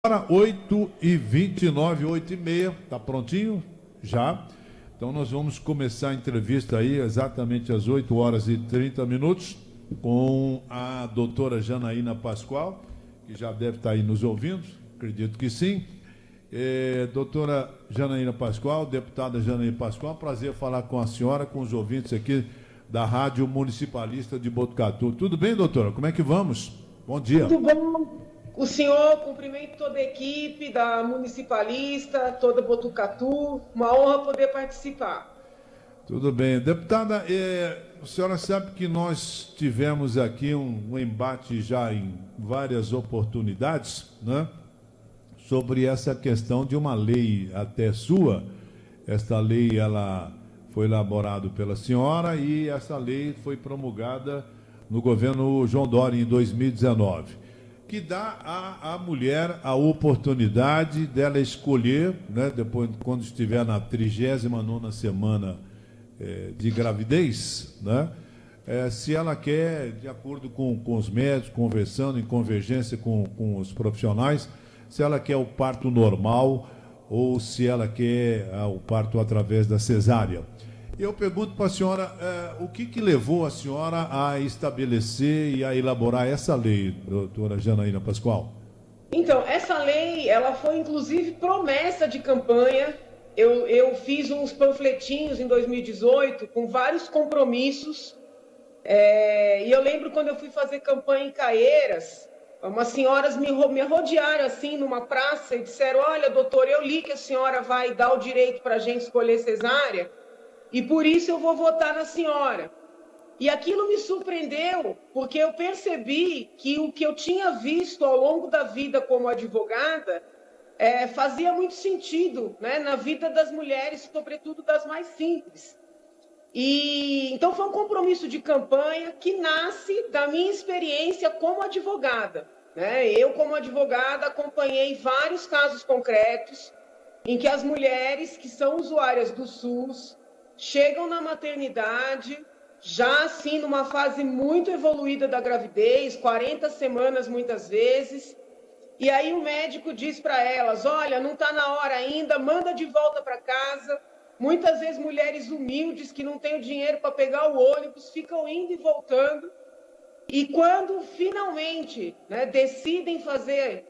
Agora 8h29, 8h30, tá prontinho? Já. Então nós vamos começar a entrevista aí exatamente às 8h30 com a doutora Janaína Pascoal, que já deve estar aí nos ouvindo, acredito que sim. Doutora Janaína Pascoal, deputada Janaína Pascoal, prazer falar com a senhora, com os ouvintes aqui da Rádio Municipalista de Botucatu. Tudo bem, doutora? Como é que vamos? Bom dia. Tudo bom. O senhor, cumprimento toda a equipe da Municipalista, toda Botucatu, uma honra poder participar. Tudo bem. Deputada, a senhora sabe que nós tivemos aqui um embate já em várias oportunidades, né, sobre essa questão de uma lei até sua. Esta lei, ela foi elaborada pela senhora e essa lei foi promulgada no governo João Dória em 2019. Que dá à mulher a oportunidade dela escolher, né, depois, quando estiver na 39ª semana de gravidez, né, se ela quer, de acordo com os médicos, conversando, em convergência com os profissionais, se ela quer o parto normal ou se ela quer o parto através da cesárea. Eu pergunto para a senhora, o que levou a senhora a estabelecer e a elaborar essa lei, doutora Janaína Pascoal? Então, essa lei, ela foi inclusive promessa de campanha. Eu fiz uns panfletinhos em 2018 com vários compromissos. E eu lembro quando eu fui fazer campanha em Caieiras, umas senhoras me rodearam assim numa praça e disseram: olha, doutor, eu li que a senhora vai dar o direito para a gente escolher cesárea, e por isso eu vou votar na senhora. E aquilo me surpreendeu, porque eu percebi que o que eu tinha visto ao longo da vida como advogada fazia muito sentido, né, na vida das mulheres, sobretudo das mais simples. E então foi um compromisso de campanha que nasce da minha experiência como advogada, né? Eu, como advogada, acompanhei vários casos concretos em que as mulheres que são usuárias do SUS chegam na maternidade, já assim numa fase muito evoluída da gravidez, 40 semanas muitas vezes, e aí o médico diz para elas: olha, não está na hora ainda, manda de volta para casa. Muitas vezes mulheres humildes que não têm o dinheiro para pegar o ônibus ficam indo e voltando, e quando finalmente, né, decidem fazer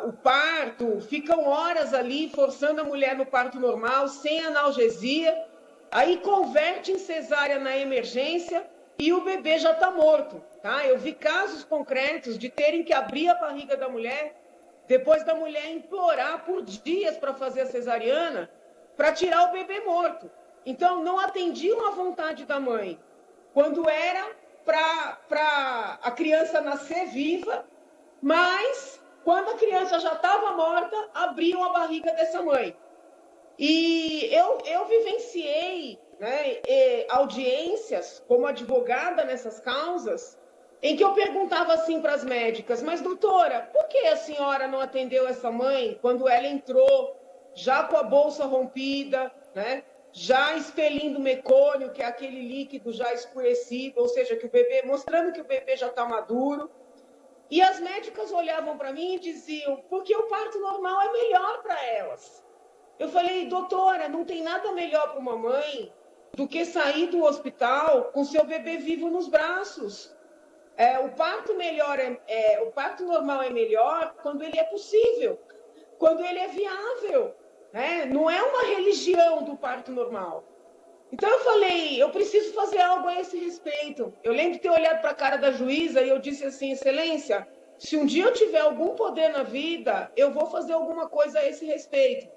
o parto, ficam horas ali forçando a mulher no parto normal, sem analgesia. Aí converte em cesárea na emergência e o bebê já está morto, tá? Eu vi casos concretos de terem que abrir a barriga da mulher, depois da mulher implorar por dias para fazer a cesariana, para tirar o bebê morto. Então, não atendiam à vontade da mãe, quando era para a criança nascer viva, mas quando a criança já estava morta, abriam a barriga dessa mãe. E eu vivenciei, né, audiências como advogada nessas causas, em que eu perguntava assim para as médicas: mas doutora, por que a senhora não atendeu essa mãe quando ela entrou já com a bolsa rompida, né, já expelindo mecônio, que é aquele líquido já escurecido, ou seja, que o bebê, mostrando que o bebê já está maduro? E as médicas olhavam para mim e diziam: porque o parto normal é melhor para elas. Eu falei: doutora, não tem nada melhor para uma mãe do que sair do hospital com seu bebê vivo nos braços. O parto normal é melhor quando ele é possível, quando ele é viável, né? Não é uma religião do parto normal. Então eu falei: eu preciso fazer algo a esse respeito. Eu lembro de ter olhado para a cara da juíza e eu disse assim: excelência, se um dia eu tiver algum poder na vida, eu vou fazer alguma coisa a esse respeito.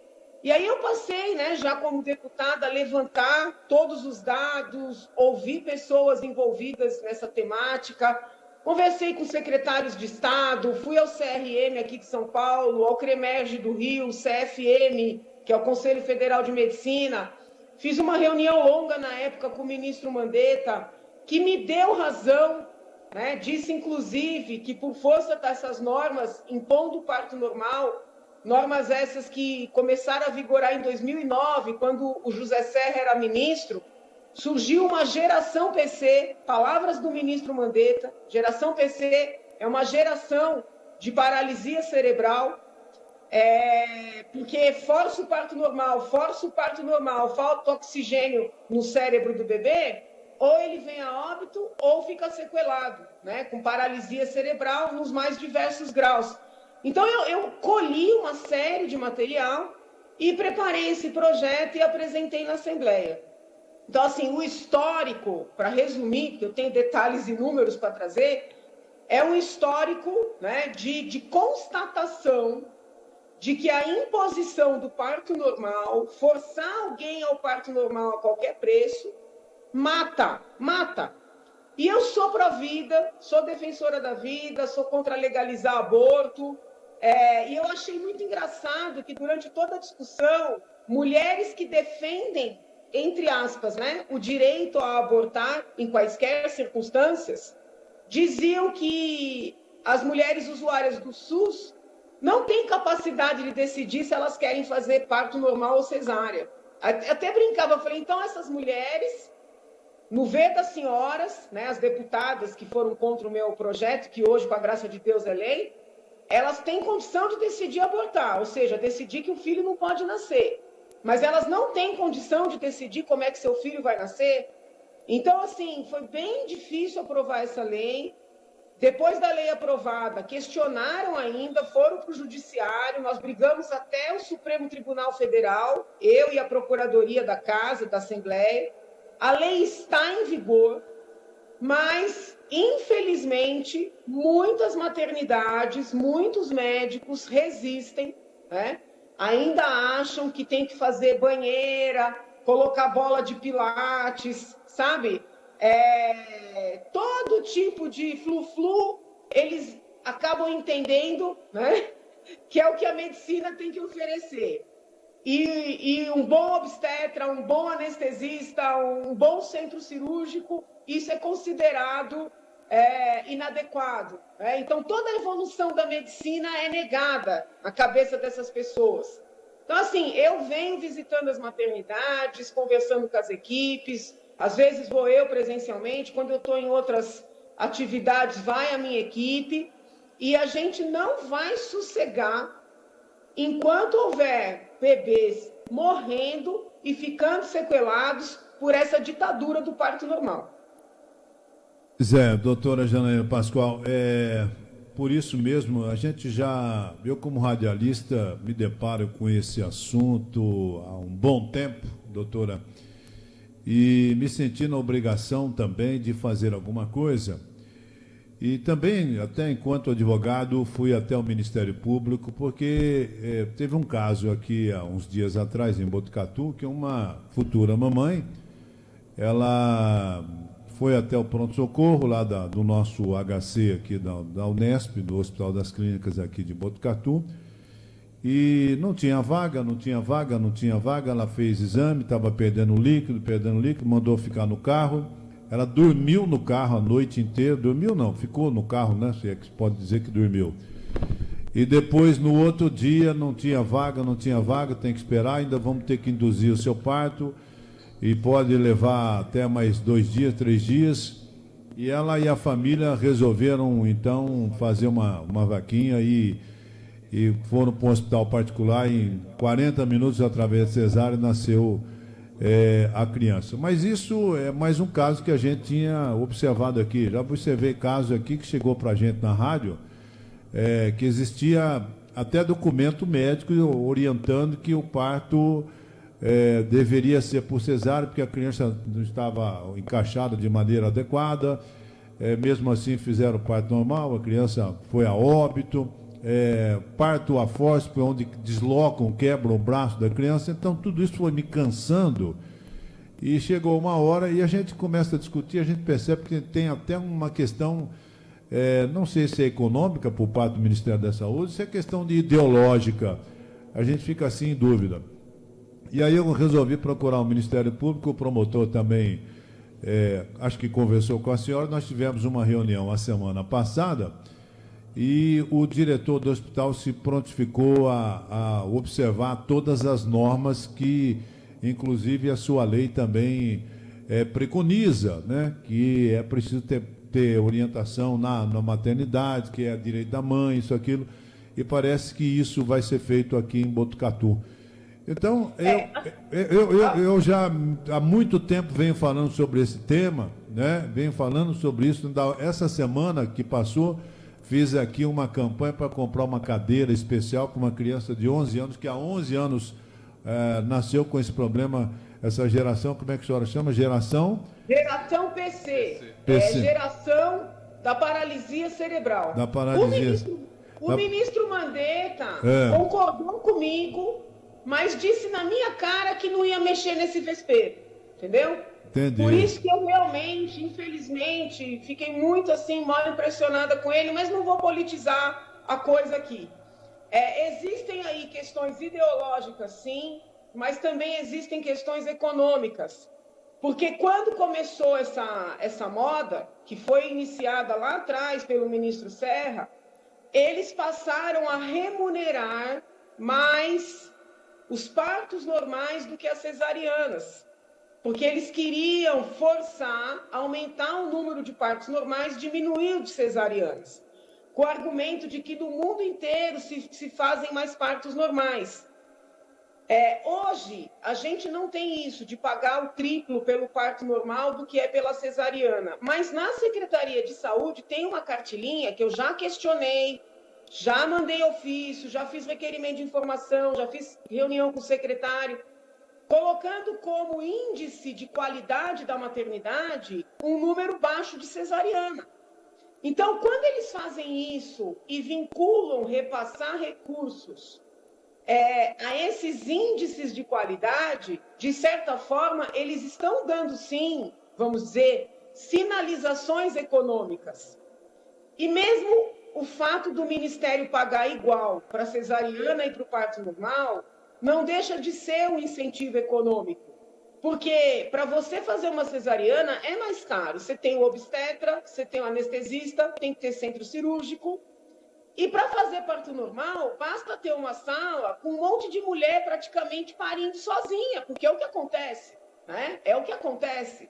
E aí eu passei, né, já como deputada, a levantar todos os dados, ouvir pessoas envolvidas nessa temática, conversei com secretários de Estado, fui ao CRM aqui de São Paulo, ao CREMERGE do Rio, CFM, que é o Conselho Federal de Medicina. Fiz uma reunião longa na época com o ministro Mandetta, que me deu razão, né, disse inclusive que por força dessas normas, impondo o parto normal, normas essas que começaram a vigorar em 2009, quando o José Serra era ministro, surgiu uma geração PC, palavras do ministro Mandetta. Geração PC é uma geração de paralisia cerebral, porque força o parto normal, falta oxigênio no cérebro do bebê, ou ele vem a óbito ou fica sequelado, né, com paralisia cerebral nos mais diversos graus. Então, eu colhi uma série de material e preparei esse projeto e apresentei na Assembleia. Então, assim, o histórico, para resumir, porque eu tenho detalhes e números para trazer, é um histórico, né, de constatação de que a imposição do parto normal, forçar alguém ao parto normal a qualquer preço, mata. E eu sou pró-vida, sou defensora da vida, sou contra legalizar aborto. E eu achei muito engraçado que durante toda a discussão, mulheres que defendem, entre aspas, né, o direito a abortar em quaisquer circunstâncias, diziam que as mulheres usuárias do SUS não têm capacidade de decidir se elas querem fazer parto normal ou cesárea. Até brincava, falei, então essas mulheres, no ver das senhoras, né, as deputadas que foram contra o meu projeto, que hoje, com a graça de Deus, é lei, elas têm condição de decidir abortar, ou seja, decidir que o filho não pode nascer. Mas elas não têm condição de decidir como é que seu filho vai nascer. Então, assim, foi bem difícil aprovar essa lei. Depois da lei aprovada, questionaram ainda, foram para o judiciário, nós brigamos até o Supremo Tribunal Federal, eu e a Procuradoria da Casa, da Assembleia. A lei está em vigor, mas, infelizmente, muitas maternidades, muitos médicos resistem, né? Ainda acham que tem que fazer banheira, colocar bola de pilates, sabe? Todo tipo de flu-flu, eles acabam entendendo, né, que é o que a medicina tem que oferecer. E um bom obstetra, um bom anestesista, um bom centro cirúrgico, isso é considerado inadequado. Né? Então, toda a evolução da medicina é negada na cabeça dessas pessoas. Então, assim, eu venho visitando as maternidades, conversando com as equipes, às vezes vou eu presencialmente, quando eu estou em outras atividades, vai a minha equipe, e a gente não vai sossegar enquanto houver bebês morrendo e ficando sequelados por essa ditadura do parto normal. Doutora Janaína Pascoal, por isso mesmo, eu como radialista me deparo com esse assunto há um bom tempo, doutora, e me senti na obrigação também de fazer alguma coisa. E também, até enquanto advogado, fui até o Ministério Público, porque teve um caso aqui há uns dias atrás, em Botucatu, que uma futura mamãe, ela foi até o pronto-socorro lá do nosso HC aqui da Unesp, do Hospital das Clínicas aqui de Botucatu, e não tinha vaga, ela fez exame, estava perdendo líquido, mandou ficar no carro. Ela dormiu no carro a noite inteira, dormiu não, ficou no carro, né? Se é que se pode dizer que dormiu. E depois, no outro dia, não tinha vaga, tem que esperar, ainda vamos ter que induzir o seu parto, e pode levar até mais 2 dias, 3 dias. E ela e a família resolveram, então, fazer uma vaquinha e foram para um hospital particular. Em 40 minutos, através de cesárea, nasceu a criança. Mas isso é mais um caso que a gente tinha observado aqui. Já observei casos aqui que chegou para a gente na rádio, que existia até documento médico orientando que o parto deveria ser por cesárea, porque a criança não estava encaixada de maneira adequada. Mesmo assim, fizeram o parto normal, a criança foi a óbito. Parto a fórceps, onde deslocam, quebram o braço da criança. Então tudo isso foi me cansando, e chegou uma hora e a gente começa a discutir, a gente percebe que tem até uma questão, não sei se é econômica por parte do Ministério da Saúde, se é questão de ideológica, a gente fica assim em dúvida. E aí eu resolvi procurar o Ministério Público, o promotor também acho que conversou com a senhora. Nós tivemos uma reunião a semana passada, e o diretor do hospital se prontificou a observar todas as normas que, inclusive, a sua lei também preconiza, né? Que é preciso ter orientação na maternidade, que é direito da mãe, isso, aquilo. e parece que isso vai ser feito aqui em Botucatu. Então, eu já há muito tempo venho falando sobre esse tema, né? Venho falando sobre isso. Essa semana que passou, fiz aqui uma campanha para comprar uma cadeira especial para uma criança de 11 anos, que há 11 anos nasceu com esse problema, essa geração, como é que a senhora chama? Geração PC. PC. Geração da paralisia cerebral. Da paralisia. O ministro Mandetta concordou comigo, mas disse na minha cara que não ia mexer nesse vespeiro, entendeu? Entendi. Por isso que eu realmente, infelizmente, fiquei muito assim, mal impressionada com ele, mas não vou politizar a coisa aqui. Existem aí questões ideológicas, sim, mas também existem questões econômicas. Porque quando começou essa moda, que foi iniciada lá atrás pelo ministro Serra, eles passaram a remunerar mais os partos normais do que as cesarianas, porque eles queriam forçar, aumentar o número de partos normais, diminuir o de cesarianas, com o argumento de que no mundo inteiro se fazem mais partos normais. Hoje, a gente não tem isso de pagar o triplo pelo parto normal do que é pela cesariana, mas na Secretaria de Saúde tem uma cartilinha que eu já questionei, já mandei ofício, já fiz requerimento de informação, já fiz reunião com o secretário, colocando como índice de qualidade da maternidade um número baixo de cesariana. Então, quando eles fazem isso e vinculam repassar recursos a esses índices de qualidade, de certa forma, eles estão dando, sim, vamos dizer, sinalizações econômicas. E mesmo o fato do Ministério pagar igual para a cesariana e para o parto normal, não deixa de ser um incentivo econômico. Porque para você fazer uma cesariana é mais caro. Você tem o obstetra, você tem o anestesista, tem que ter centro cirúrgico. E para fazer parto normal, basta ter uma sala com um monte de mulher praticamente parindo sozinha, porque é o que acontece, né? É o que acontece.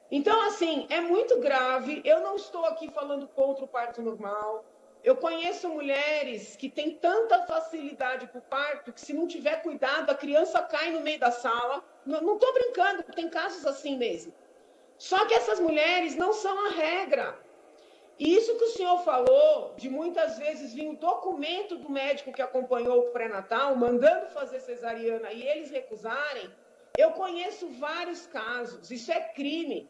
Então, assim, é muito grave. Eu não estou aqui falando contra o parto normal. Eu conheço mulheres que têm tanta facilidade para o parto que, se não tiver cuidado, a criança cai no meio da sala. Não estou brincando, tem casos assim mesmo. Só que essas mulheres não são a regra. E isso que o senhor falou, de muitas vezes vir o documento do médico que acompanhou o pré-natal, mandando fazer cesariana e eles recusarem, eu conheço vários casos. Isso é crime.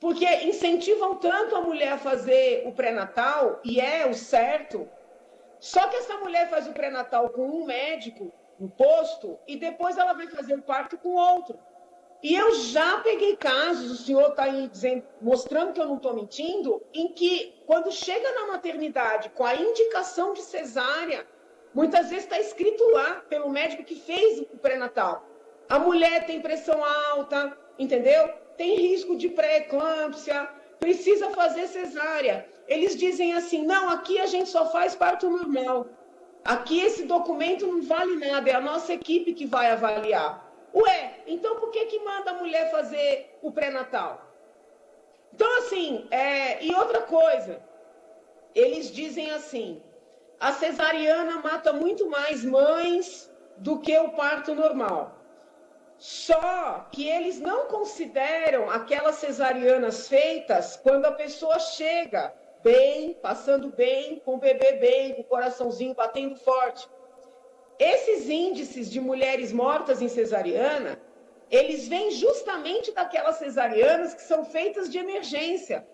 Porque incentivam tanto a mulher a fazer o pré-natal, e é o certo, só que essa mulher faz o pré-natal com um médico no posto e depois ela vai fazer o parto com outro. E eu já peguei casos, o senhor está aí mostrando que eu não estou mentindo, em que quando chega na maternidade com a indicação de cesárea, muitas vezes está escrito lá pelo médico que fez o pré-natal. A mulher tem pressão alta, entendeu? Tem risco de pré-eclâmpsia, precisa fazer cesárea. Eles dizem assim, não, aqui a gente só faz parto normal. Aqui esse documento não vale nada, é a nossa equipe que vai avaliar. Ué, então por que manda a mulher fazer o pré-natal? Então, assim, e outra coisa, eles dizem assim, a cesariana mata muito mais mães do que o parto normal. Só que eles não consideram aquelas cesarianas feitas quando a pessoa chega bem, passando bem, com o bebê bem, com o coraçãozinho batendo forte. Esses índices de mulheres mortas em cesariana, eles vêm justamente daquelas cesarianas que são feitas de emergência.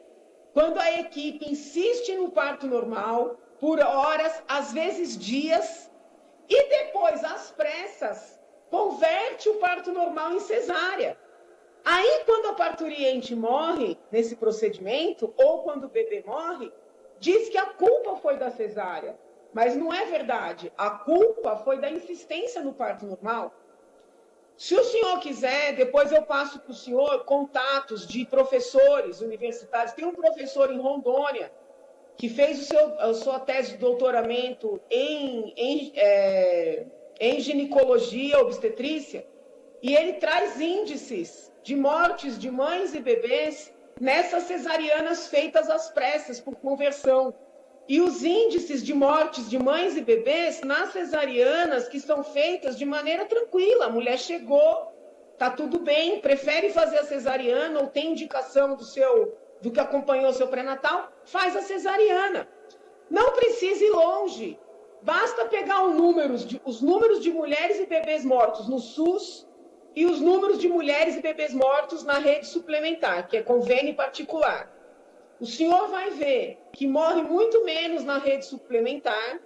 Quando a equipe insiste no parto normal, por horas, às vezes dias, e depois, às pressas, converte o parto normal em cesárea. Aí, quando a parturiente morre nesse procedimento, ou quando o bebê morre, diz que a culpa foi da cesárea. Mas não é verdade. A culpa foi da insistência no parto normal. Se o senhor quiser, depois eu passo para o senhor contatos de professores universitários. Tem um professor em Rondônia que fez a sua tese de doutoramento em ginecologia obstetrícia, e ele traz índices de mortes de mães e bebês nessas cesarianas feitas às pressas por conversão. e os índices de mortes de mães e bebês nas cesarianas que são feitas de maneira tranquila. A mulher chegou, está tudo bem, prefere fazer a cesariana ou tem indicação do que acompanhou o seu pré-natal, faz a cesariana. Não precisa ir longe. Basta pegar os números de mulheres e bebês mortos no SUS e os números de mulheres e bebês mortos na rede suplementar, que é convênio particular. O senhor vai ver que morre muito menos na rede suplementar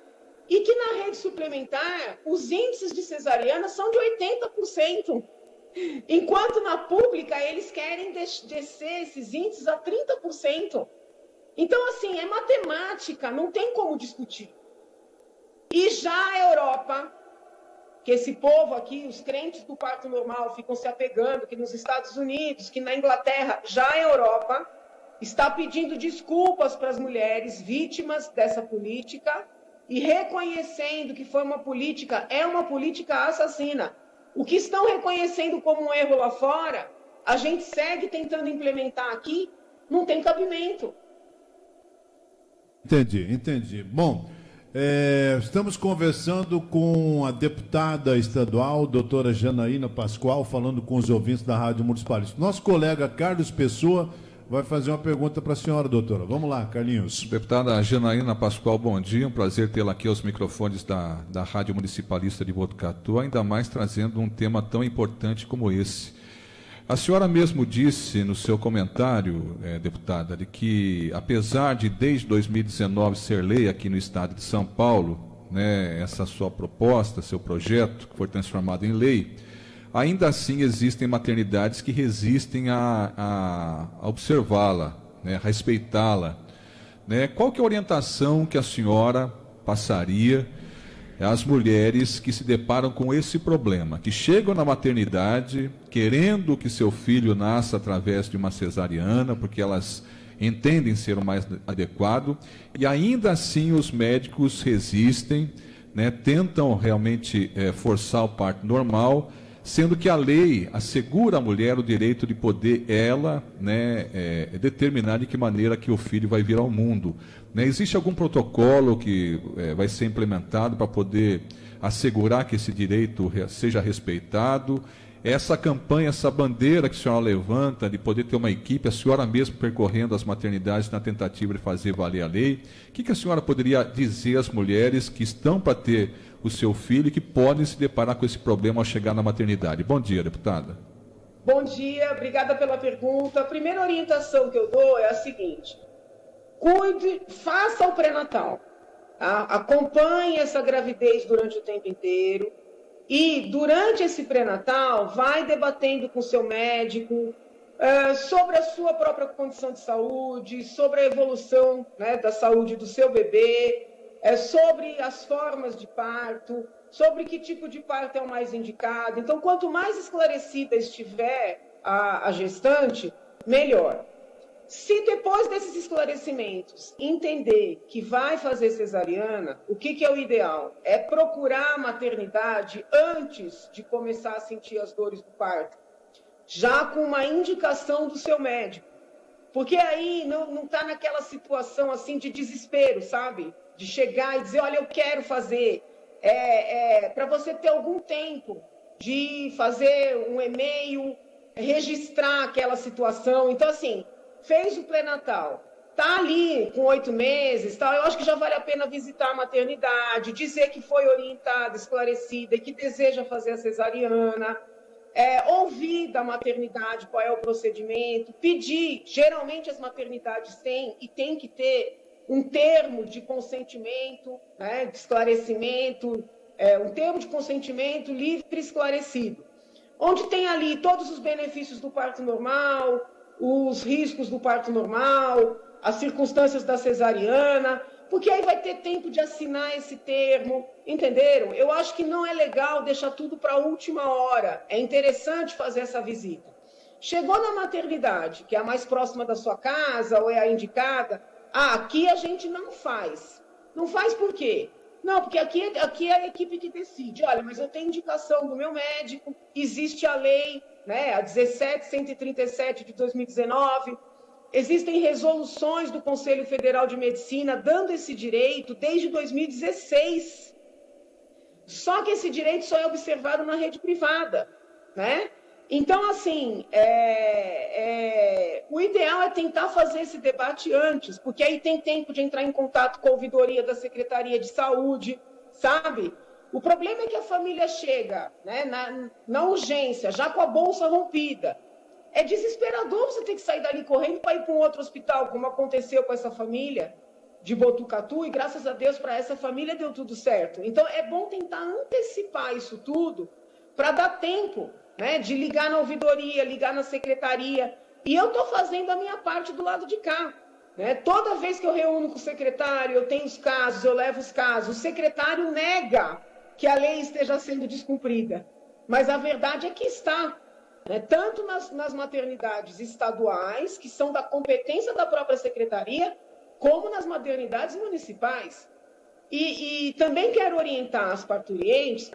e que na rede suplementar os índices de cesariana são de 80%, enquanto na pública eles querem descer esses índices a 30%. Então, assim, é matemática, não tem como discutir. E já a Europa, que esse povo aqui, os crentes do parto normal, ficam se apegando, que nos Estados Unidos, que na Inglaterra, já a Europa está pedindo desculpas para as mulheres vítimas dessa política e reconhecendo que foi uma política, é uma política assassina. O que estão reconhecendo como um erro lá fora, a gente segue tentando implementar aqui, não tem cabimento. Entendi. Bom, estamos conversando com a deputada estadual, doutora Janaína Pascoal, falando com os ouvintes da Rádio Municipalista. Nosso colega Carlos Pessoa vai fazer uma pergunta para a senhora, doutora. Vamos lá, Carlinhos. Deputada Janaína Pascoal, bom dia. Um prazer tê-la aqui aos microfones da Rádio Municipalista de Botucatu, ainda mais trazendo um tema tão importante como esse. A senhora mesmo disse no seu comentário, deputada, de que apesar de desde 2019 ser lei aqui no estado de São Paulo, né, essa sua proposta, seu projeto, que foi transformado em lei, ainda assim existem maternidades que resistem a observá-la, né, a respeitá-la. Né? Qual que é a orientação que a senhora passaria às mulheres que se deparam com esse problema, que chegam na maternidade querendo que seu filho nasça através de uma cesariana, porque elas entendem ser o mais adequado, e ainda assim os médicos resistem, né, tentam realmente forçar o parto normal, sendo que a lei assegura à mulher o direito de poder determinar de que maneira que o filho vai vir ao mundo. Né? Existe algum protocolo que vai ser implementado para poder assegurar que esse direito seja respeitado? Essa campanha, essa bandeira que a senhora levanta de poder ter uma equipe, a senhora mesmo percorrendo as maternidades na tentativa de fazer valer a lei, o que a senhora poderia dizer às mulheres que estão para ter o seu filho e que podem se deparar com esse problema ao chegar na maternidade? Bom dia, deputada. Bom dia, obrigada pela pergunta. A primeira orientação que eu dou é a seguinte: cuide, faça o pré-natal, tá? Acompanhe essa gravidez durante o tempo inteiro e durante esse pré-natal vai debatendo com o seu médico sobre a sua própria condição de saúde, sobre a evolução, né, da saúde do seu bebê, sobre as formas de parto, sobre que tipo de parto é o mais indicado. Então, quanto mais esclarecida estiver a gestante, melhor. Se depois desses esclarecimentos entender que vai fazer cesariana, o que é o ideal? É procurar a maternidade antes de começar a sentir as dores do parto, já com uma indicação do seu médico. Porque aí não está naquela situação assim de desespero, sabe? De chegar e dizer, olha, eu quero fazer. Para você ter algum tempo de fazer um e-mail, registrar aquela situação. Então, assim, fez o pré-natal, está ali com 8 meses, tal, eu acho que já vale a pena visitar a maternidade, dizer que foi orientada, esclarecida e que deseja fazer a cesariana, ouvir da maternidade qual é o procedimento, pedir. Geralmente as maternidades têm e tem que ter um termo de consentimento, né, de esclarecimento, um termo de consentimento livre e esclarecido, onde tem ali todos os benefícios do parto normal, os riscos do parto normal, as circunstâncias da cesariana, porque aí vai ter tempo de assinar esse termo, entenderam? Eu acho que não é legal deixar tudo para a última hora, é interessante fazer essa visita. Chegou na maternidade, que é a mais próxima da sua casa ou é a indicada, aqui a gente não faz. Não faz por quê? Não, porque aqui é a equipe que decide. Olha, mas eu tenho indicação do meu médico, existe a lei, né, a 17.137 de 2019, Existem resoluções do Conselho Federal de Medicina dando esse direito desde 2016. Só que esse direito só é observado na rede privada, né? Então, assim, o ideal é tentar fazer esse debate antes, porque aí tem tempo de entrar em contato com a ouvidoria da Secretaria de Saúde, sabe? O problema é que a família chega, né, na urgência, já com a bolsa rompida. É desesperador você ter que sair dali correndo para ir para um outro hospital, como aconteceu com essa família de Botucatu, e graças a Deus para essa família deu tudo certo. Então, é bom tentar antecipar isso tudo para dar tempo, né, de ligar na ouvidoria, ligar na secretaria. E eu estou fazendo a minha parte do lado de cá. Né? Toda vez que eu reúno com o secretário, eu tenho os casos, eu levo os casos, o secretário nega que a lei esteja sendo descumprida. Mas a verdade é que está. Né? Tanto nas maternidades estaduais, que são da competência da própria secretaria, como nas maternidades municipais. E também quero orientar as parturientes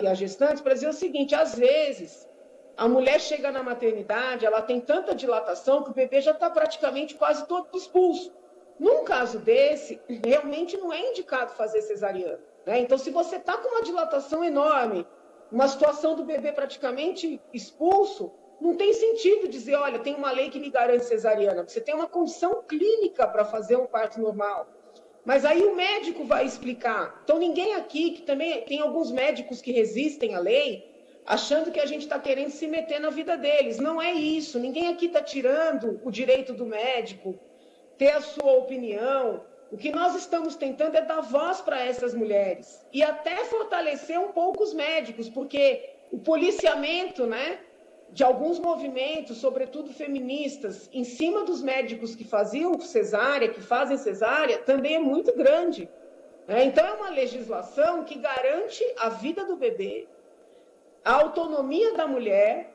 e as gestantes para dizer o seguinte: às vezes a mulher chega na maternidade, ela tem tanta dilatação que o bebê já está praticamente quase todo expulso. Num caso desse, realmente não é indicado fazer cesariana. Né? Então, se você está com uma dilatação enorme, uma situação do bebê praticamente expulso, não tem sentido dizer, olha, tem uma lei que lhe garante cesariana. Você tem uma condição clínica para fazer um parto normal. Mas aí o médico vai explicar. Então, ninguém aqui, que também tem alguns médicos que resistem à lei, achando que a gente está querendo se meter na vida deles. Não é isso. Ninguém aqui está tirando o direito do médico ter a sua opinião. O que nós estamos tentando é dar voz para essas mulheres e até fortalecer um pouco os médicos, porque o policiamento, né, de alguns movimentos, sobretudo feministas, em cima dos médicos que faziam cesárea, que fazem cesárea, também é muito grande. Então, é uma legislação que garante a vida do bebê, a autonomia da mulher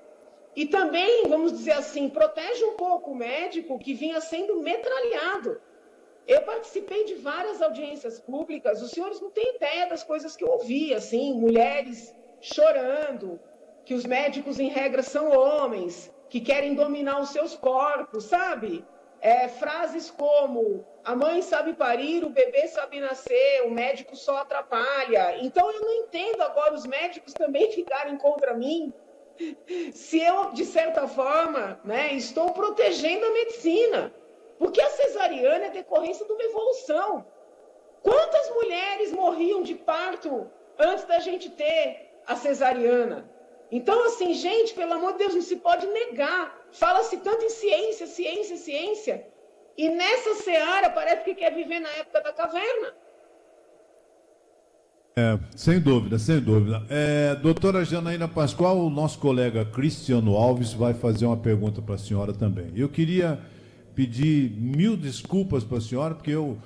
e também, vamos dizer assim, protege um pouco o médico que vinha sendo metralhado. Eu participei de várias audiências públicas, os senhores não têm ideia das coisas que eu ouvi, assim, mulheres chorando, que os médicos, em regra, são homens, que querem dominar os seus corpos, sabe? Frases como, a mãe sabe parir, o bebê sabe nascer, o médico só atrapalha. Então, eu não entendo agora os médicos também ficarem contra mim, se eu, de certa forma, né, estou protegendo a medicina. Porque a cesariana é decorrência de uma evolução. Quantas mulheres morriam de parto antes da gente ter a cesariana? Então, assim, gente, pelo amor de Deus, não se pode negar. Fala-se tanto em ciência, ciência, ciência. E nessa seara parece que quer viver na época da caverna. Sem dúvida, sem dúvida. Doutora Janaína Pascoal, o nosso colega Cristiano Alves vai fazer uma pergunta para a senhora também. Eu queria pedir 1000 desculpas para a senhora, porque eu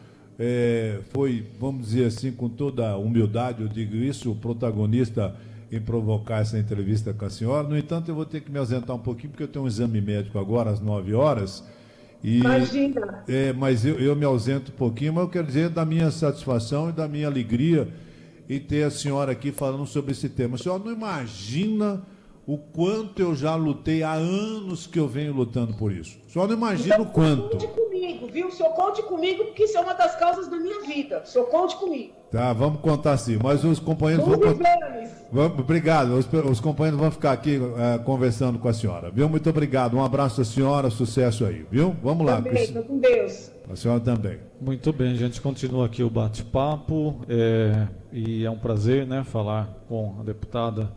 vamos dizer assim, com toda a humildade, eu digo isso, o protagonista em provocar essa entrevista com a senhora. No entanto, eu vou ter que me ausentar um pouquinho, porque eu tenho um exame médico agora, às 9 horas. Imagina. Mas eu me ausento um pouquinho, mas eu quero dizer da minha satisfação e da minha alegria em ter a senhora aqui falando sobre esse tema. A senhora não imagina o quanto eu já lutei, há anos que eu venho lutando por isso. O senhor não imagina o quanto. Conte comigo, viu? O senhor conte comigo, porque isso é uma das causas da minha vida. O senhor conte comigo. Tá, vamos contar sim. Mas os companheiros obrigado. Os companheiros vão ficar aqui conversando com a senhora, viu? Muito obrigado. Um abraço à senhora, sucesso aí, viu? Vamos lá. Também, com Deus. A senhora também. Muito bem, a gente continua aqui o bate-papo e é um prazer, né, falar com a deputada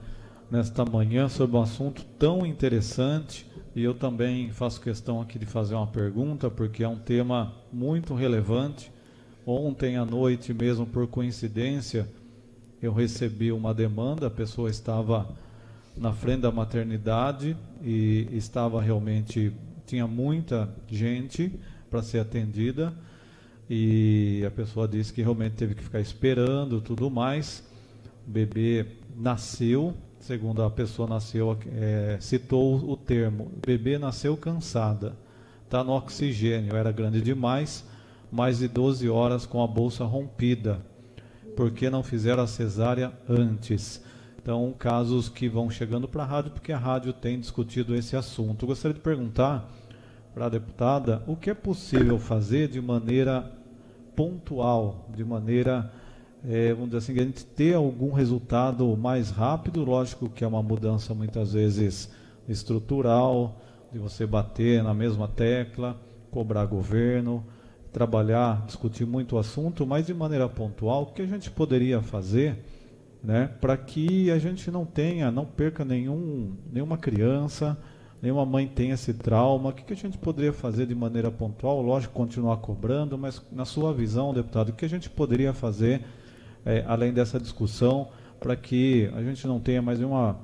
nesta manhã sobre um assunto tão interessante, e eu também faço questão aqui de fazer uma pergunta, porque é um tema muito relevante. Ontem à noite, mesmo por coincidência, eu recebi uma demanda, a pessoa estava na frente da maternidade e estava realmente, tinha muita gente para ser atendida, e a pessoa disse que realmente teve que ficar esperando, tudo mais. O bebê nasceu, segundo a pessoa citou o termo, bebê nasceu cansada, está no oxigênio, era grande demais, mais de 12 horas com a bolsa rompida, porque não fizeram a cesárea antes. Então, casos que vão chegando para a rádio, porque a rádio tem discutido esse assunto. Eu gostaria de perguntar para a deputada o que é possível fazer de maneira pontual, de maneira, vamos dizer assim, a gente ter algum resultado mais rápido. Lógico que é uma mudança muitas vezes estrutural, de você bater na mesma tecla, cobrar governo, trabalhar, discutir muito o assunto, mas de maneira pontual, o que a gente poderia fazer, né, para que a gente não perca nenhuma criança, nenhuma mãe tenha esse trauma. O que a gente poderia fazer de maneira pontual? Lógico, continuar cobrando, mas na sua visão, deputado, o que a gente poderia fazer, além dessa discussão, para que a gente não tenha mais nenhuma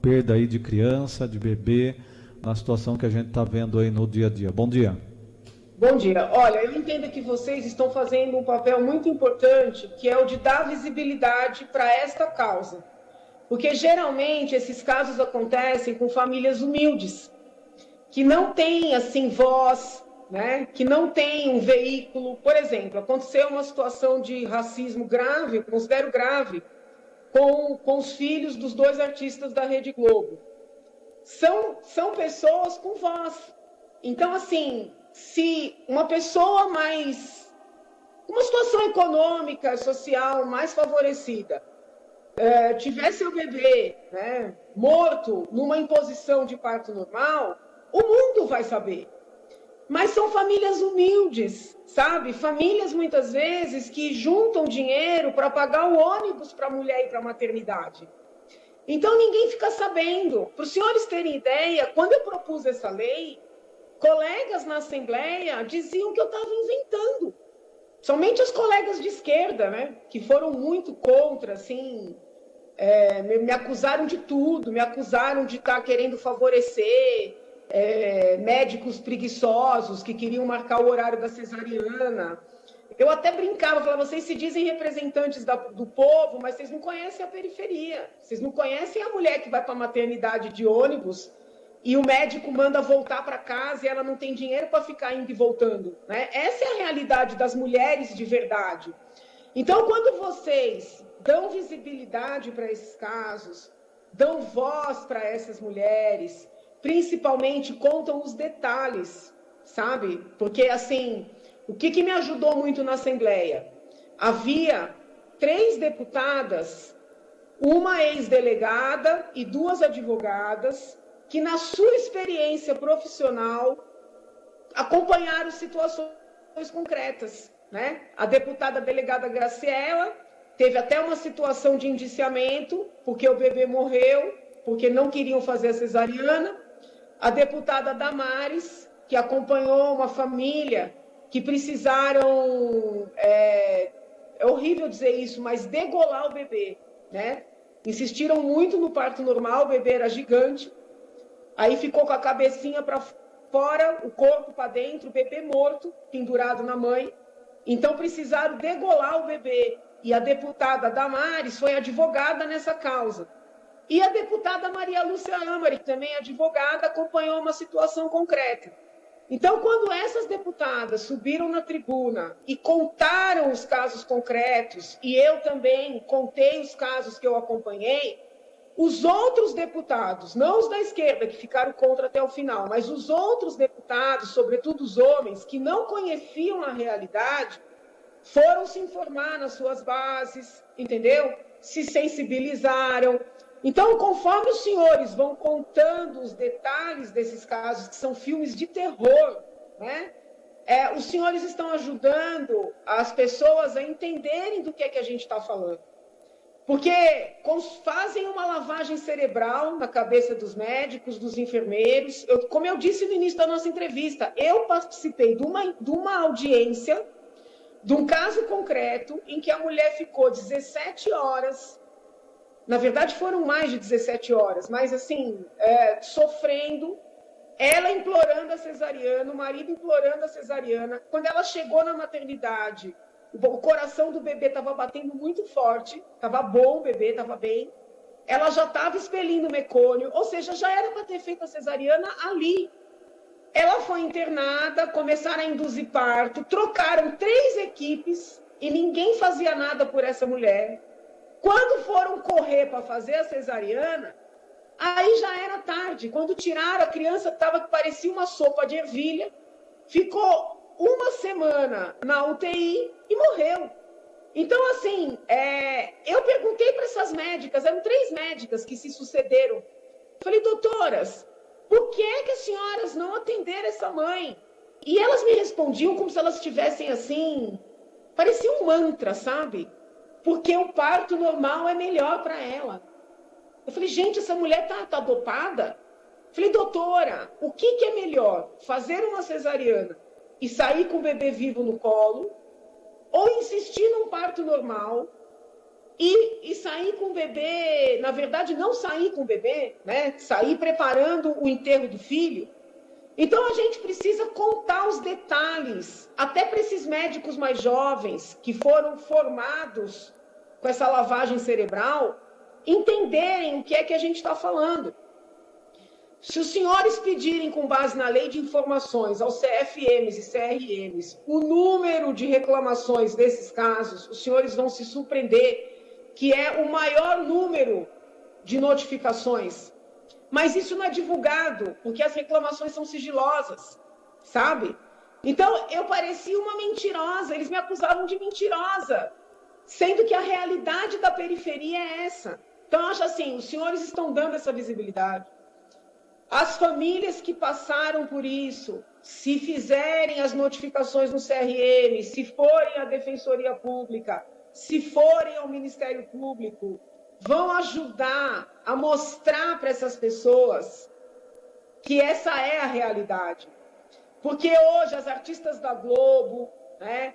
perda aí de criança, de bebê, na situação que a gente está vendo aí no dia a dia? Bom dia. Bom dia. Olha, eu entendo que vocês estão fazendo um papel muito importante, que é o de dar visibilidade para esta causa. Porque geralmente esses casos acontecem com famílias humildes, que não têm assim voz, né? Que não têm um veículo. Por exemplo, aconteceu uma situação de racismo grave, eu considero grave, com os filhos dos 2 artistas da Rede Globo. São pessoas com voz. Então, assim, se uma pessoa uma situação econômica, social mais favorecida, tivesse o bebê, né, morto numa imposição de parto normal, o mundo vai saber. Mas são famílias humildes, sabe? Famílias, muitas vezes, que juntam dinheiro para pagar o ônibus para a mulher ir para a maternidade. Então, ninguém fica sabendo. Para os senhores terem ideia, quando eu propus essa lei, colegas na Assembleia diziam que eu estava inventando. Somente os colegas de esquerda, né, que foram muito contra, assim, me acusaram de tudo, me acusaram de estar querendo favorecer médicos preguiçosos que queriam marcar o horário da cesariana. Eu até brincava, falava, vocês se dizem representantes do povo, mas vocês não conhecem a periferia. Vocês não conhecem a mulher que vai para a maternidade de ônibus e o médico manda voltar para casa e ela não tem dinheiro para ficar indo e voltando, né? Essa é a realidade das mulheres de verdade. Então, quando vocês dão visibilidade para esses casos, dão voz para essas mulheres, principalmente contam os detalhes, sabe? Porque, assim, o que me ajudou muito na Assembleia? Havia 3 deputadas, uma ex-delegada e 2 advogadas, que, na sua experiência profissional, acompanharam situações concretas, né? A deputada delegada Graciela teve até uma situação de indiciamento, porque o bebê morreu, porque não queriam fazer a cesariana. A deputada Damares, que acompanhou uma família que precisaram, é horrível dizer isso, mas degolar o bebê, né? Insistiram muito no parto normal, o bebê era gigante, aí ficou com a cabecinha para fora, o corpo para dentro, o bebê morto, pendurado na mãe, então precisaram degolar o bebê, e a deputada Damares foi advogada nessa causa. E a deputada Maria Lúcia Amari, que também é advogada, acompanhou uma situação concreta. Então, quando essas deputadas subiram na tribuna e contaram os casos concretos, e eu também contei os casos que eu acompanhei, os outros deputados, não os da esquerda, que ficaram contra até o final, mas os outros deputados, sobretudo os homens, que não conheciam a realidade, foram se informar nas suas bases, entendeu? Se sensibilizaram. Então, conforme os senhores vão contando os detalhes desses casos, que são filmes de terror, né? Os senhores estão ajudando as pessoas a entenderem do que é que a gente está falando. Porque fazem uma lavagem cerebral na cabeça dos médicos, dos enfermeiros. Como eu disse no início da nossa entrevista, eu participei de uma audiência, de um caso concreto, em que a mulher ficou 17 horas... Na verdade, foram mais de 17 horas, mas assim, sofrendo, ela implorando a cesariana, o marido implorando a cesariana. Quando ela chegou na maternidade, o coração do bebê estava batendo muito forte, estava bom o bebê, estava bem. Ela já estava expelindo mecônio, ou seja, já era para ter feito a cesariana ali. Ela foi internada, começaram a induzir parto, trocaram 3 equipes e ninguém fazia nada por essa mulher. Quando foram correr para fazer a cesariana, Aí já era tarde. Quando tiraram, a criança estava que parecia uma sopa de ervilha, ficou uma semana na UTI e morreu. Então, assim, eu perguntei para essas médicas, eram 3 médicas que se sucederam. Falei, doutoras, por que é que as senhoras não atenderam essa mãe? E elas me respondiam como se elas estivessem assim, parecia um mantra, sabe? Porque o parto normal é melhor para ela. Eu falei, gente, essa mulher tá dopada? Falei, doutora, o que é melhor? Fazer uma cesariana e sair com o bebê vivo no colo? Ou insistir num parto normal e sair com o bebê, na verdade, não sair com o bebê, né? Sair preparando o enterro do filho. Então, a gente precisa contar os detalhes, até para esses médicos mais jovens, que foram formados com essa lavagem cerebral, entenderem o que é que a gente está falando. Se os senhores pedirem, com base na lei de informações, aos CFMs e CRMs, o número de reclamações desses casos, os senhores vão se surpreender que é o maior número de notificações. Mas isso não é divulgado, porque as reclamações são sigilosas, sabe? Então, eu parecia uma mentirosa, eles me acusavam de mentirosa, sendo que a realidade da periferia é essa. Então, eu acho assim, os senhores estão dando essa visibilidade. As famílias que passaram por isso, se fizerem as notificações no CRM, se forem à Defensoria Pública, se forem ao Ministério Público, vão ajudar a mostrar para essas pessoas que essa é a realidade. Porque hoje as artistas da Globo, né,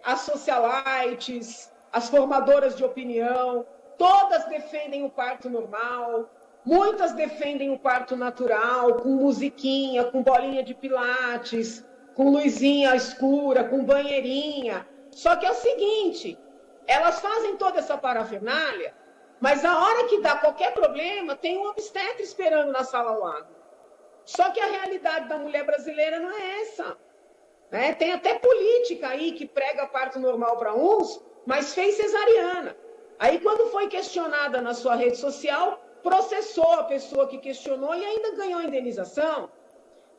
as socialites, as formadoras de opinião, todas defendem o parto normal, muitas defendem o parto natural, com musiquinha, com bolinha de pilates, com luzinha escura, com banheirinha. Só que é o seguinte, elas fazem toda essa parafernália, mas a hora que dá qualquer problema, tem um obstetra esperando na sala ao lado. Só que a realidade da mulher brasileira não é essa. Né? Tem até política aí que prega parto normal para uns, mas fez cesariana. Aí, quando foi questionada na sua rede social, processou a pessoa que questionou e ainda ganhou indenização.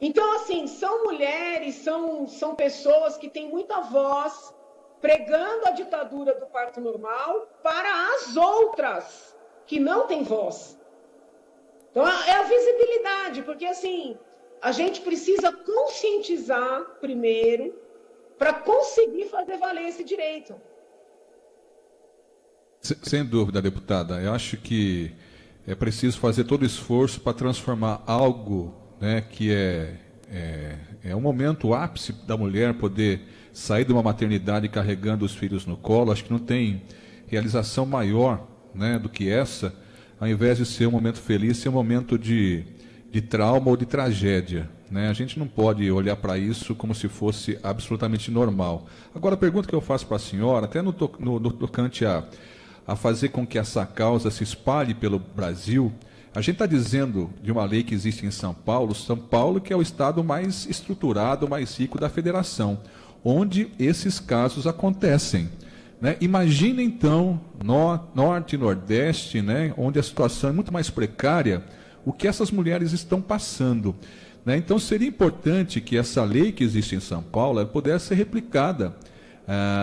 Então, assim, são mulheres, são pessoas que têm muita voz, pregando a ditadura do parto normal para as outras que não têm voz. Então, é a visibilidade, porque, assim, a gente precisa conscientizar primeiro para conseguir fazer valer esse direito. Sem dúvida, deputada. Eu acho que é preciso fazer todo o esforço para transformar algo, né, que é um momento, o ápice da mulher poder sair de uma maternidade carregando os filhos no colo. Acho que não tem realização maior, né, do que essa, ao invés de ser um momento feliz, ser um momento de trauma ou de tragédia. Né? A gente não pode olhar para isso como se fosse absolutamente normal. Agora, a pergunta que eu faço para a senhora, até no tocante a fazer com que essa causa se espalhe pelo Brasil, a gente está dizendo de uma lei que existe em São Paulo que é o estado mais estruturado, mais rico da federação, onde esses casos acontecem. Né? Imagina então, Norte e Nordeste, né, onde a situação é muito mais precária, o que essas mulheres estão passando. Né? Então seria importante que essa lei que existe em São Paulo ela pudesse ser replicada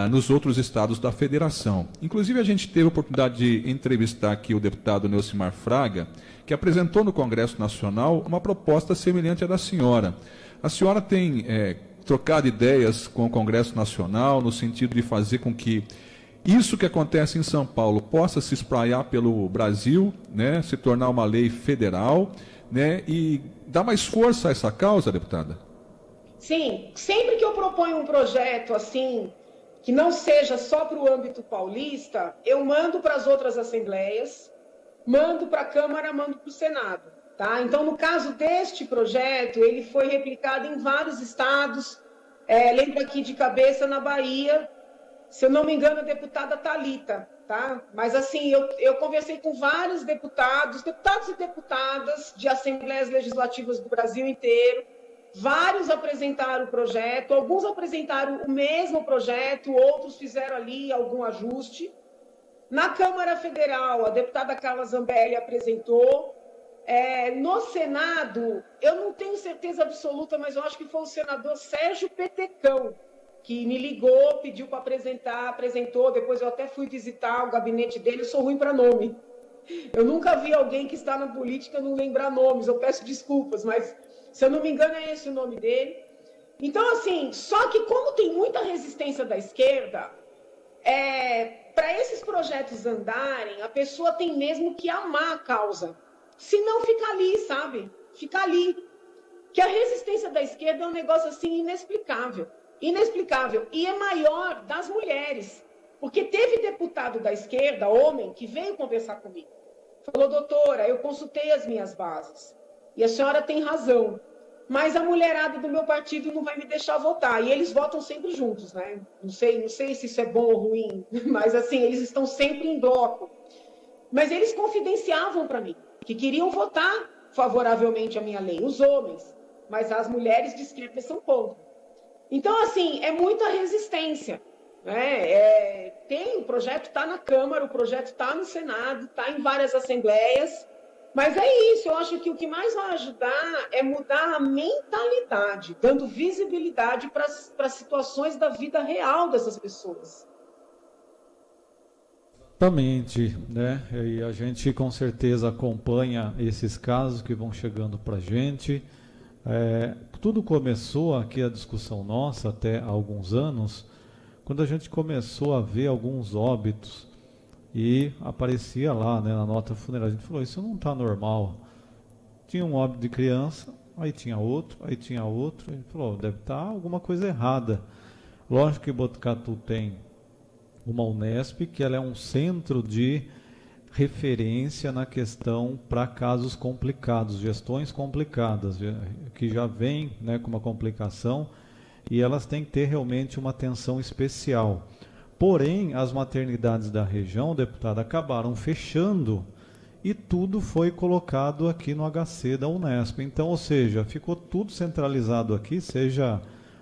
nos outros estados da federação. Inclusive a gente teve a oportunidade de entrevistar aqui o deputado Neucimar Fraga, que apresentou no Congresso Nacional uma proposta semelhante à da senhora. A senhora tem trocado ideias com o Congresso Nacional no sentido de fazer com que isso que acontece em São Paulo possa se espraiar pelo Brasil, né, se tornar uma lei federal, né, e dar mais força a essa causa, deputada? Sim, sempre que eu proponho um projeto assim, que não seja só para o âmbito paulista, eu mando para as outras assembleias, mando para a Câmara, mando para o Senado. Tá? Então, no caso deste projeto, ele foi replicado em vários estados, lembro aqui de cabeça na Bahia, se eu não me engano, a deputada Thalita, tá? Mas assim, eu conversei com vários deputados e deputadas de assembleias legislativas do Brasil inteiro, vários apresentaram o projeto, alguns apresentaram o mesmo projeto, outros fizeram ali algum ajuste. Na Câmara Federal, a deputada Carla Zambelli apresentou. No Senado, eu não tenho certeza absoluta, mas eu acho que foi o senador Sérgio Petecão que me ligou, pediu para apresentar, apresentou. Depois eu até fui visitar o gabinete dele. Eu sou ruim para nome. Eu nunca vi alguém que está na política não lembrar nomes. Eu peço desculpas, mas se eu não me engano é esse o nome dele. Então, assim, só que como tem muita resistência da esquerda, para esses projetos andarem, a pessoa tem mesmo que amar a causa. Se não, fica ali, sabe? Fica ali. Que a resistência da esquerda é um negócio assim inexplicável. Inexplicável. E é maior das mulheres. Porque teve deputado da esquerda, homem, que veio conversar comigo. Falou, doutora, eu consultei as minhas bases. E a senhora tem razão. Mas a mulherada do meu partido não vai me deixar votar. E eles votam sempre juntos, né? Não sei se isso é bom ou ruim, mas assim, eles estão sempre em bloco. Mas eles confidenciavam para mim que queriam votar favoravelmente à minha lei, os homens, mas as mulheres de esquerda são contra. Então, assim, é muita resistência. Né? O projeto está na Câmara, o projeto está no Senado, está em várias assembleias. Mas é isso, eu acho que o que mais vai ajudar é mudar a mentalidade, dando visibilidade para as situações da vida real dessas pessoas. Exatamente, né? E a gente com certeza acompanha esses casos que vão chegando para a gente. Tudo começou aqui, a discussão nossa, até há alguns anos, quando a gente começou a ver alguns óbitos. E aparecia lá, né, na nota funerária. A gente falou, isso não está normal. Tinha um óbito de criança, aí tinha outro. A gente falou, deve estar alguma coisa errada. Lógico que Botucatu tem uma Unesp, que ela é um centro de referência na questão para casos complicados, gestões complicadas, que já vem, né, com uma complicação, e elas têm que ter realmente uma atenção especial. Porém, as maternidades da região, deputada, acabaram fechando e tudo foi colocado aqui no HC da Unesp. Então, ou seja, ficou tudo centralizado aqui, seja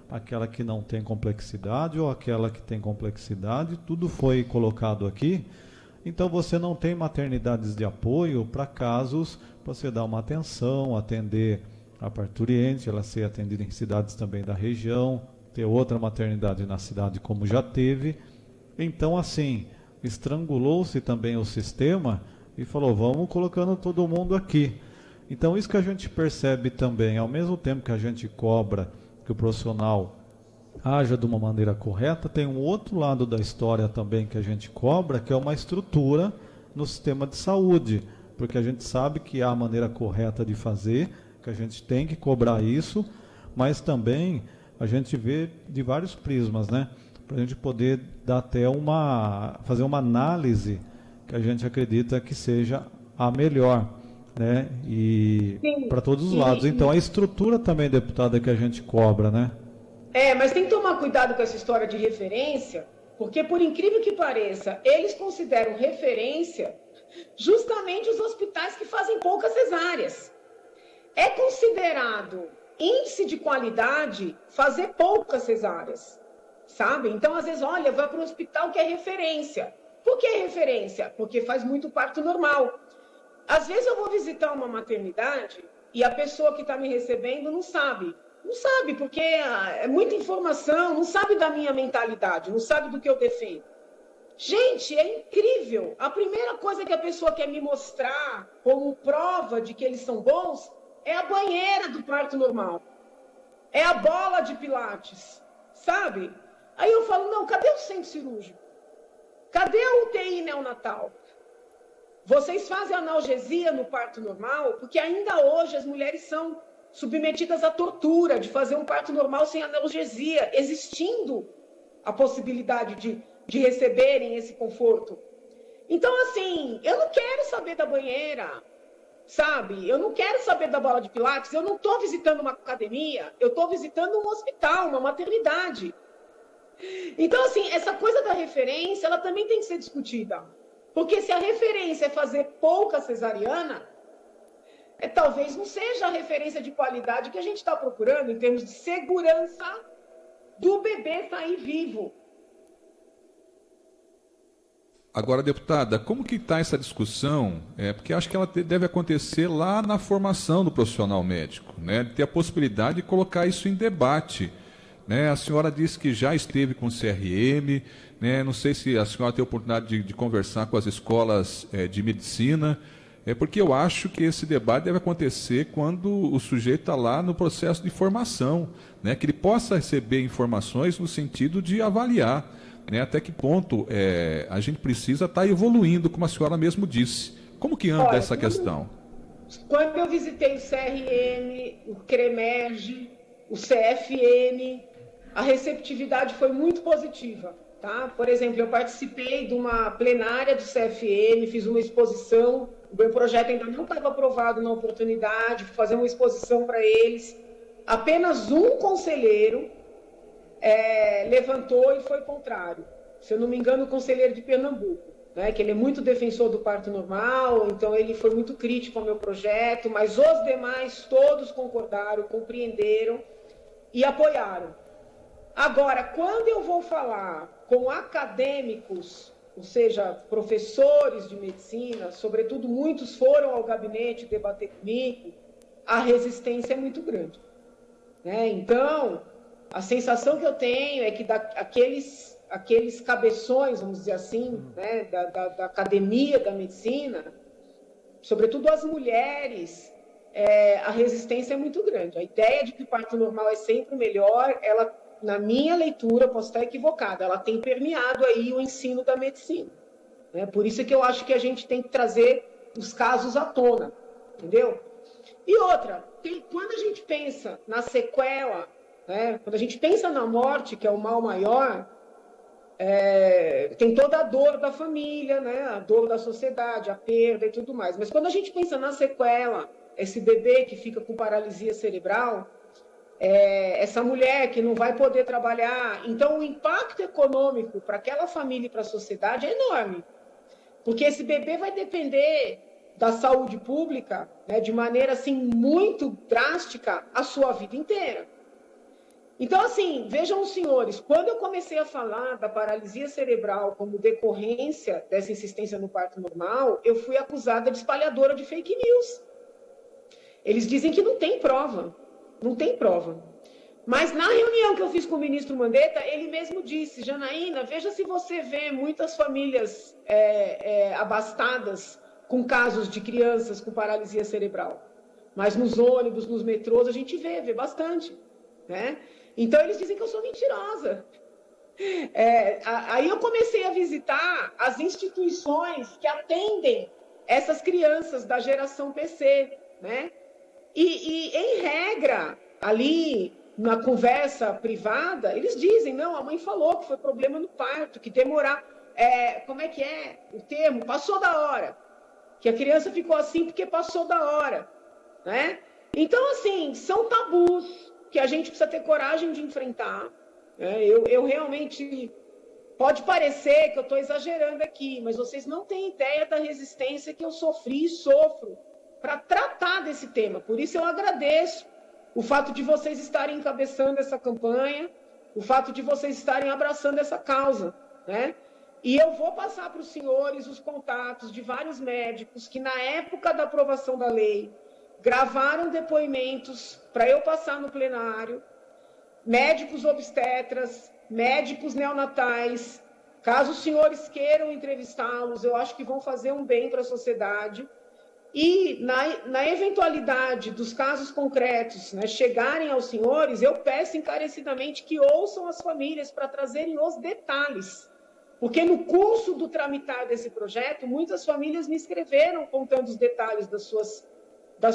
aquela que não tem complexidade ou aquela que tem complexidade, tudo foi colocado aqui. Então, você não tem maternidades de apoio para casos, para você dar uma atenção, atender a parturiente, ela ser atendida em cidades também da região, ter outra maternidade na cidade como já teve. Então, assim, estrangulou-se também o sistema e falou, vamos colocando todo mundo aqui. Então, isso que a gente percebe também, ao mesmo tempo que a gente cobra que o profissional haja de uma maneira correta, tem um outro lado da história também que a gente cobra, que é uma estrutura no sistema de saúde, porque a gente sabe que há a maneira correta de fazer, que a gente tem que cobrar isso, mas também a gente vê de vários prismas, né? Para a gente poder dar até fazer uma análise que a gente acredita que seja a melhor, né? E para todos os lados. Então, a estrutura também, deputada, que a gente cobra, né? Mas tem que tomar cuidado com essa história de referência, porque, por incrível que pareça, eles consideram referência justamente os hospitais que fazem poucas cesáreas. É considerado índice de qualidade fazer poucas cesáreas. Sabe? Então, às vezes, olha, vai para um hospital que é referência. Por que referência? Porque faz muito parto normal. Às vezes eu vou visitar uma maternidade e a pessoa que está me recebendo não sabe. Não sabe, porque é muita informação, não sabe da minha mentalidade, não sabe do que eu defendo. Gente, é incrível. A primeira coisa que a pessoa quer me mostrar como prova de que eles são bons é a banheira do parto normal. É a bola de pilates, sabe? Aí eu falo, não, cadê o centro cirúrgico? Cadê a UTI neonatal? Vocês fazem analgesia no parto normal? Porque ainda hoje as mulheres são submetidas à tortura de fazer um parto normal sem analgesia, existindo a possibilidade de receberem esse conforto. Então, assim, eu não quero saber da banheira, sabe? Eu não quero saber da bola de pilates, eu não estou visitando uma academia, eu estou visitando um hospital, uma maternidade. Então, assim, essa coisa da referência, ela também tem que ser discutida. Porque se a referência é fazer pouca cesariana, talvez não seja a referência de qualidade que a gente está procurando em termos de segurança do bebê sair vivo. Agora, deputada, como que está essa discussão? Porque acho que ela deve acontecer lá na formação do profissional médico, né? Ter a possibilidade de colocar isso em debate, né? A senhora disse que já esteve com o CRM, né? Não sei se a senhora tem a oportunidade de conversar com as escolas de medicina, porque eu acho que esse debate deve acontecer quando o sujeito está lá no processo de formação, né? Que ele possa receber informações no sentido de avaliar, né, até que ponto a gente precisa estar evoluindo, como a senhora mesmo disse. Como que anda essa questão? Quando eu visitei o CRM, o CREMERGE, o CFN, a receptividade foi muito positiva. Tá? Por exemplo, eu participei de uma plenária do CFN, fiz uma exposição, o meu projeto ainda não estava aprovado na oportunidade, fui fazer uma exposição para eles. Apenas um conselheiro levantou e foi contrário. Se eu não me engano, o conselheiro de Pernambuco, né, que ele é muito defensor do parto normal, então ele foi muito crítico ao meu projeto, mas os demais todos concordaram, compreenderam e apoiaram. Agora, quando eu vou falar com acadêmicos, ou seja, professores de medicina, sobretudo muitos foram ao gabinete debater comigo, a resistência é muito grande, né? Então, a sensação que eu tenho é que aqueles cabeções, vamos dizer assim, né, da academia da medicina, sobretudo as mulheres, a resistência é muito grande. A ideia de que o parto normal é sempre melhor, ela, na minha leitura, posso estar equivocada, ela tem permeado aí o ensino da medicina, né? Por isso é que eu acho que a gente tem que trazer os casos à tona, entendeu? E outra, quando a gente pensa na sequela, né, quando a gente pensa na morte, que é o mal maior, tem toda a dor da família, né, a dor da sociedade, a perda e tudo mais. Mas quando a gente pensa na sequela, esse bebê que fica com paralisia cerebral, essa mulher que não vai poder trabalhar, então o impacto econômico para aquela família e para a sociedade é enorme. Porque esse bebê vai depender da saúde pública, né, de maneira assim muito drástica a sua vida inteira. Então, assim, vejam os senhores, quando eu comecei a falar da paralisia cerebral como decorrência dessa insistência no parto normal, eu fui acusada de espalhadora de fake news. Eles dizem que não tem prova, não tem prova. Mas na reunião que eu fiz com o ministro Mandetta, ele mesmo disse, Janaína, veja se você vê muitas famílias abastadas com casos de crianças com paralisia cerebral. Mas nos ônibus, nos metrôs, a gente vê bastante, né? Então, eles dizem que eu sou mentirosa. Aí eu comecei a visitar as instituições que atendem essas crianças da geração PC, né? E em regra, ali na conversa privada, eles dizem, não, a mãe falou que foi problema no parto, que demorar, como é que é o termo? Passou da hora. Que a criança ficou assim porque passou da hora, né? Então, assim, são tabus que a gente precisa ter coragem de enfrentar. Eu realmente... Pode parecer que eu estou exagerando aqui, mas vocês não têm ideia da resistência que eu sofri e sofro para tratar desse tema. Por isso eu agradeço o fato de vocês estarem encabeçando essa campanha, o fato de vocês estarem abraçando essa causa, né? E eu vou passar para os senhores os contatos de vários médicos que, na época da aprovação da lei, gravaram depoimentos para eu passar no plenário, médicos obstetras, médicos neonatais. Caso os senhores queiram entrevistá-los, eu acho que vão fazer um bem para a sociedade. E, na eventualidade dos casos concretos, né, chegarem aos senhores, eu peço encarecidamente que ouçam as famílias para trazerem os detalhes. Porque no curso do tramitar desse projeto, muitas famílias me escreveram contando os detalhes das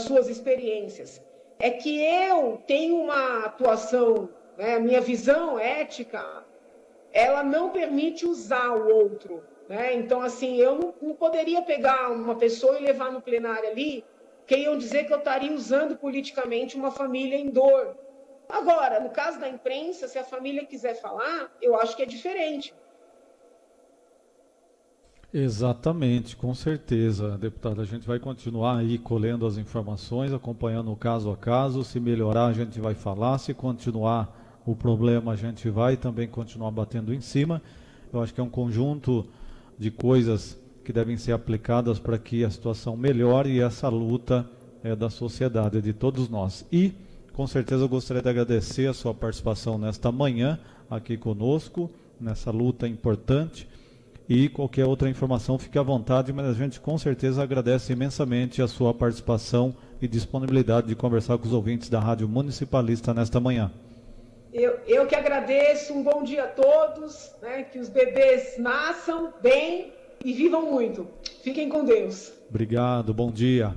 suas experiências. É que eu tenho uma atuação, né, a minha visão ética, ela não permite usar o outro, né? Então, assim, eu não poderia pegar uma pessoa e levar no plenário ali, que iam dizer que eu estaria usando politicamente uma família em dor. Agora, no caso da imprensa, se a família quiser falar, eu acho que é diferente. Exatamente, com certeza, deputada. A gente vai continuar aí colhendo as informações, acompanhando o caso a caso. Se melhorar, a gente vai falar. Se continuar o problema, a gente vai também continuar batendo em cima. Eu acho que é um conjunto de coisas que devem ser aplicadas para que a situação melhore, e essa luta é da sociedade, é de todos nós. E, com certeza, eu gostaria de agradecer a sua participação nesta manhã aqui conosco, nessa luta importante. E qualquer outra informação, fique à vontade, mas a gente com certeza agradece imensamente a sua participação e disponibilidade de conversar com os ouvintes da Rádio Municipalista nesta manhã. Eu que agradeço, um bom dia a todos, né, que os bebês nasçam bem e vivam muito. Fiquem com Deus. Obrigado, bom dia.